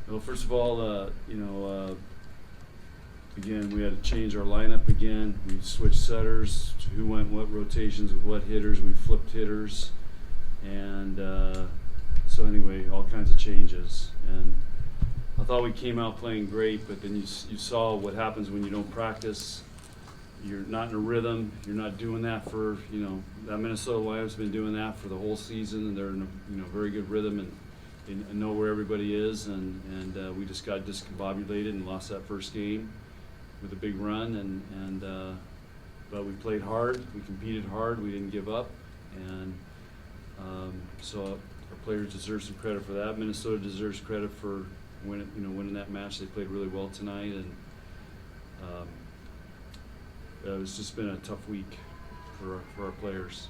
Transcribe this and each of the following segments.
Well, first of all, again, we had to change our lineup again. We switched setters, who went what rotations with what hitters. We flipped hitters. And so anyway, all kinds of changes. And I thought we came out playing great, but then you saw what happens when you don't practice. You're not in a rhythm. You're not doing that for, that Minnesota Lion's been doing that for the whole season, and they're in a very good rhythm and know where everybody is. And we just got discombobulated and lost that first game with a big run. But we played hard. We competed hard. We didn't give up. And so our players deserve some credit for that. Minnesota deserves credit for winning that match. They played really well tonight, and it's just been a tough week for our players.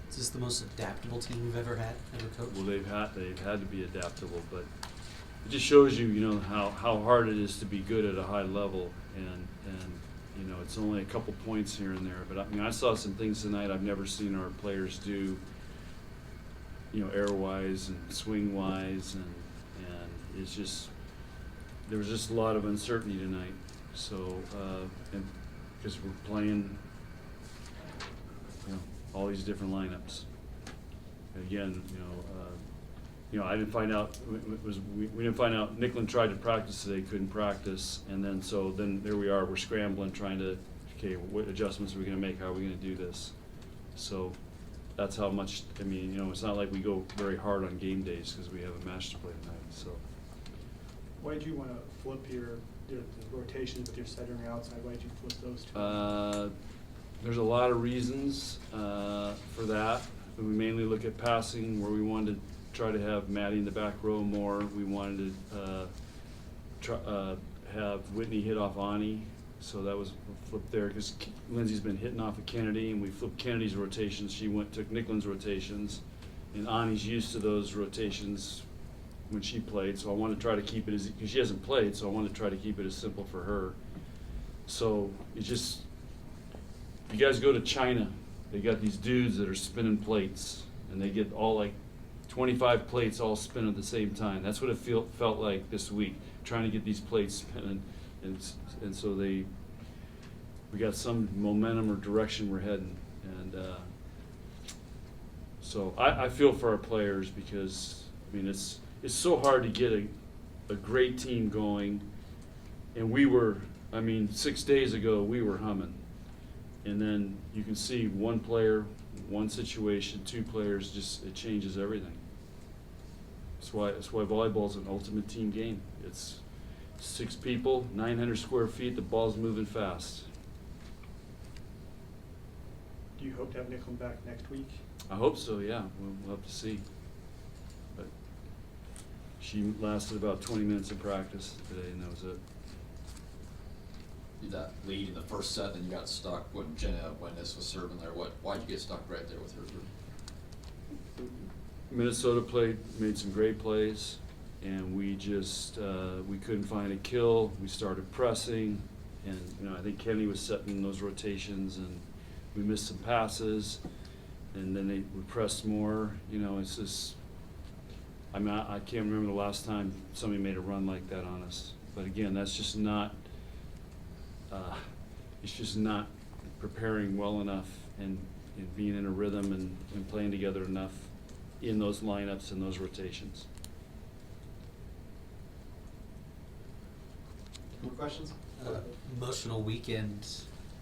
Is this the most adaptable team you've ever coached? Well, they've had to be adaptable, but it just shows you, how hard it is to be good at a high level, and it's only a couple points here and there. But I saw some things tonight I've never seen our players do, air-wise and swing-wise, and it's just, there was just a lot of uncertainty tonight. So, and because we're playing, all these different lineups. And again, I didn't find out, we didn't find out, Nicklin tried to practice today, couldn't practice, and then there we are, we're scrambling, trying to, okay, what adjustments are we going to make, how are we going to do this? So that's how much, it's not like we go very hard on game days because we have a match to play tonight. So. Why did you want to flip the rotations with your setter and your outside? Why did you flip those two? There's a lot of reasons for that. We mainly look at passing, where we wanted to try to have Maddie in the back row more. We wanted to have Whitney hit off Ani, so that was flipped there because Lindsay's been hitting off of Kennedy, and we flipped Kennedy's rotations. She took Nicklin's rotations, and Ani's used to those rotations when she played, so I want to try to keep it because she hasn't played, so I want to try to keep it as simple for her. So it's just, if you guys go to China, they got these dudes that are spinning plates, and they get all like 25 plates all spin at the same time. That's what it felt like this week, trying to get these plates spinning, and so we got some momentum or direction we're heading, and so I feel for our players because it's so hard to get a great team going, and we were, 6 days ago we were humming, and then you can see one player, one situation, two players, just it changes everything. That's why volleyball is an ultimate team game. It's 6 people, 900 square feet, the ball's moving fast. Do you hope to have Nicklin back next week? I hope so, yeah. We'll have to see. But she lasted about 20 minutes of practice today, and that was it. That lead in the first set, then you got stuck when this was serving there. Why'd you get stuck right there with her? Minnesota made some great plays, and we just we couldn't find a kill. We started pressing, and I think Kenny was setting those rotations, and we missed some passes, and then we pressed more. It's just, I can't remember the last time somebody made a run like that on us. But again, that's just not. It's just not preparing well enough and being in a rhythm and playing together enough in those lineups and those rotations. More questions? Emotional weekend,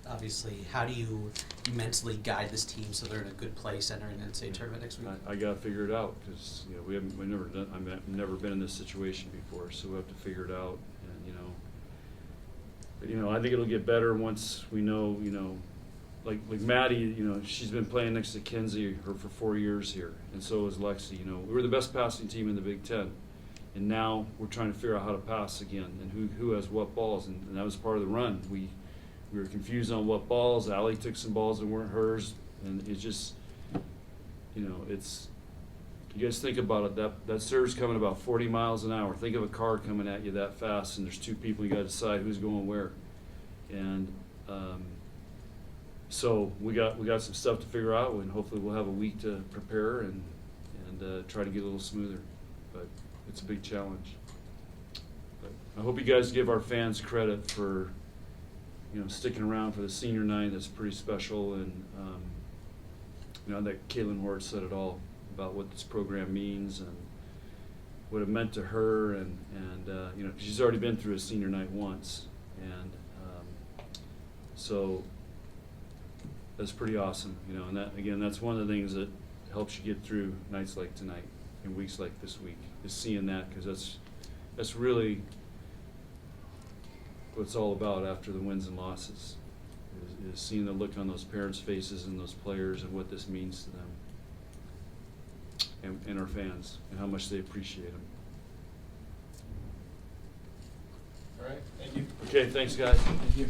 obviously. How do you mentally guide this team so they're in a good place entering the NCAA Tournament next week? I got to figure it out because we've never been in this situation before, so we have to figure it out. And I think it'll get better once we know, like Maddie, she's been playing next to Kenzie for 4 years here, and so is Lexi. We were the best passing team in the Big Ten, and now we're trying to figure out how to pass again and who has what balls, and that was part of the run. We were confused on what balls. Allie took some balls that weren't hers, and it just, it's. You guys think about it, that serve's coming about 40 miles an hour. Think of a car coming at you that fast, and there's 2 people, you got to decide who's going where. And so we got some stuff to figure out, and hopefully we'll have a week to prepare and try to get a little smoother. But it's a big challenge. But I hope you guys give our fans credit for, sticking around for the senior night. That's pretty special, and that Caitlin Hort said it all about what this program means and what it meant to her, and she's already been through a senior night once, and so that's pretty awesome, and that, again, that's one of the things that helps you get through nights like tonight and weeks like this week, is seeing that, because that's really what it's all about after the wins and losses, is seeing the look on those parents' faces and those players and what this means to them and our fans and how much they appreciate them. All right, thank you. Okay, thanks, guys. Thank you.